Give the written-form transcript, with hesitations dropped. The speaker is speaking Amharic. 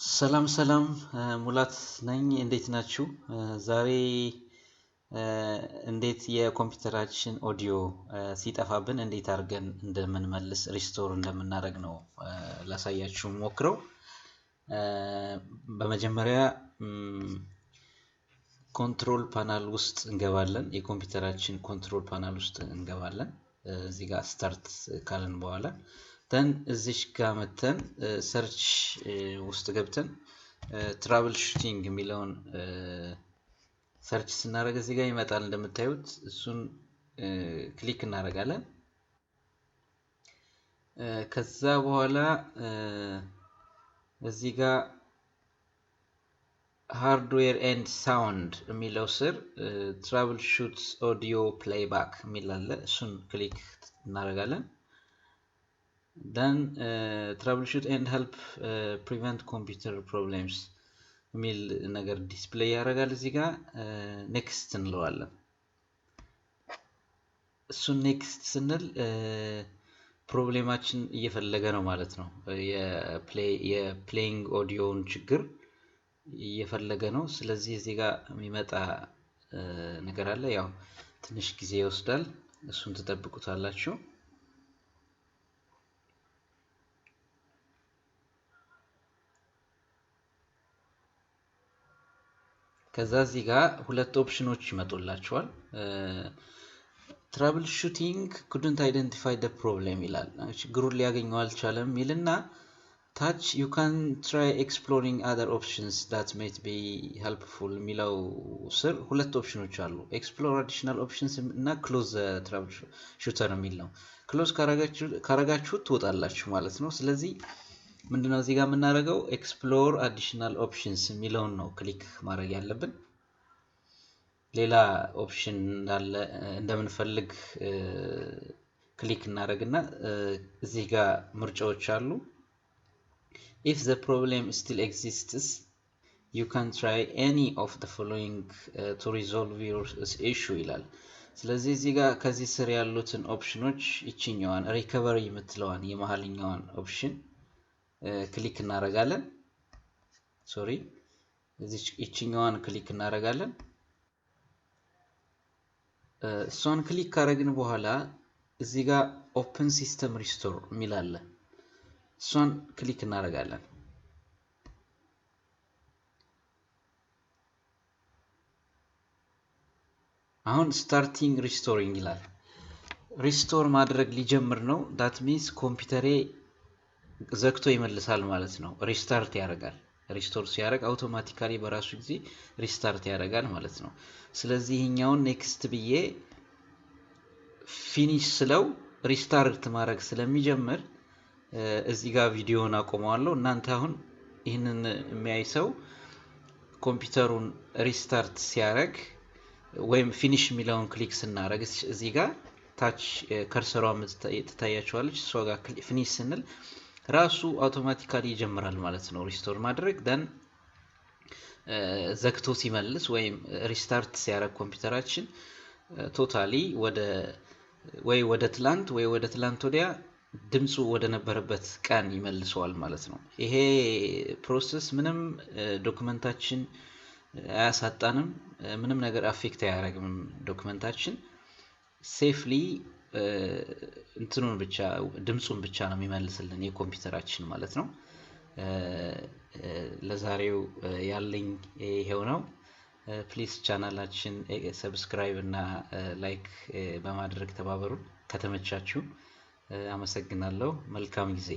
ሰላም ሰላም ሙላት ነኝ እንዴት ናችሁ? ዛሬ እንዴት የኮምፒውተራችን ኦዲዮ ሲጠፋብን እንዴት አድርገን እንደምንመልስ ሪስቶር እንደምናደርግ ነው ላሳያችሁ ሞክረው። በመጀመሪያ ኮንትሮል ፓናል ውስጥ እንገባለን። የኮምፒውተራችን ኮንትሮል ፓናል ውስጥ እንገባለን። እዚህ ጋር ስታርት ካልን በኋላ then እዚሽ ጋር መተን ሰርች ውስጥ ገብተን ትራብል ሹቲንግ የሚለውን ሰርች ስናደርግ እዚህ ጋር ይመጣል እንደምታዩት። እሱን ክሊክ እናደርጋለን። ከዛ በኋላ እዚህ ጋር ሃርድዌር ኤንድ ሳውንድ የሚለው ስር ትራብል ሹት ኦዲዮ ፕሌይባክ የሚል አለ። እሱን ክሊክ እናደርጋለን። then troubleshoot and help prevent computer problems የሚል ነገር ዲስፕሌይ ያደርጋል። እዚህ ጋር ኔክስት እንለዋለን። እሱን ኔክስት ስንል ፕሮብሌማችን እየፈለገ ነው ማለት ነው። የፕሌይንግ ኦዲዮን ችግር እየፈለገ ነው። ስለዚህ እዚህ ጋር የሚመጣ ነገር አለ። ያው ትንሽ ጊዜ ይወስዳል። እሱን ትጠብቁታላችሁ። ከዛ እዚህ ጋር ሁለት ኦፕሽኖች ይመጡላችኋል። ትራብል ሹቲንግ couldn't identify the problem ይላል። ችግሩን ሊያገኘው አልቻለም ይልና ታች you can try exploring other options that might be helpful የሚለው ስር ሁለት ኦፕሽኖች አሉ። explore additional options እና close the troubleshooter የሚል ነው። close ካረጋችሁት ትወጣላችሁ ማለት ነው። ስለዚህ ምንድነው እዚህ ጋር የምናደርገው ኤክስፕሎር አዲሽናል ኦፕሽንስ የሚለውን ነው ክሊክ ማድረግ ያለብን። ሌላ ኦፕሽን እንዳለ እንደምንፈልግ ክሊክ እናደርግና እዚህ ጋር ምርጫዎች አሉ። if the problem still exists you can try any of the following to resolve your issue ይላል። ስለዚህ እዚህ ጋር ከዚህ ስር ያሉትን ኦፕሽኖች ይችኛዋን ሪከቨሪ የምትለዋን የመሃልኛዋን ኦፕሽን ክሊክ እናደርጋለን። ሶሪ እዚህ ይችኛዋን ክሊክ እናደርጋለን። እሷን ክሊክ ካደረግን በኋላ እዚህ ጋር ኦፕን ሲስተም ሪስቶር የሚል አለ። እሷን ክሊክ እናደርጋለን። አሁን ስታርቲንግ ሪስቶሪንግ ይላል። ሪስቶር ማድረግ ሊጀምር ነው። that means ኮምፒውተሬ ዘግቶ ይመልሳል ማለት ነው። ሪስታርት ያደርጋል። ሪስቶር ሲያደርግ አውቶማቲካሊ በራሱ ጊዜ ሪስታርት ያደርጋል ማለት ነው። ስለዚህ ይሄኛውን ኔክስት ብዬ ፊኒሽ ስለው ሪስታርት ማድረግ ስለሚጀምር እዚህ ጋር ቪዲዮውን አቆመዋለሁ። እናንተ አሁን ይህንን የሚያይ ሰው ኮምፒውተሩን ሪስታርት ሲያደርግ ወይም ፊኒሽ የሚለውን ክሊክ ስናደርግ እዚህ ጋር ታች ከርሰሯ ትታያችኋለች። እሷ ጋር ፊኒሽ ስንል ራሱ አውቶማቲካሊ ይጀምራል ማለት ነው ሪስቶር ማድረግ። ደን ዘግቶ ሲመልስ ወይም ሪስታርት ሲያደርግ ኮምፒውተራችን ቶታሊ ወደ ትላንት ወዲያ ድምፁ ወደ ነበረበት ቀን ይመልሰዋል ማለት ነው። ይሄ ፕሮሰስ ምንም ዶክመንታችን አያሳጣንም፣ ምንም ነገር አፌክት አያደርግም። ዶክመንታችን ሴፍሊ እንትኑን ብቻ ድምጹን ብቻ ነው የሚመልስልን የኮምፒውተራችን ማለት ነው። ለዛሬው ያለኝ ይሄው ነው። ፕሊዝ ቻናላችን ሰብስክራይብ እና ላይክ በማድረግ ተባበሩ ከተመቻችሁ። አመሰግናለሁ። መልካም ጊዜ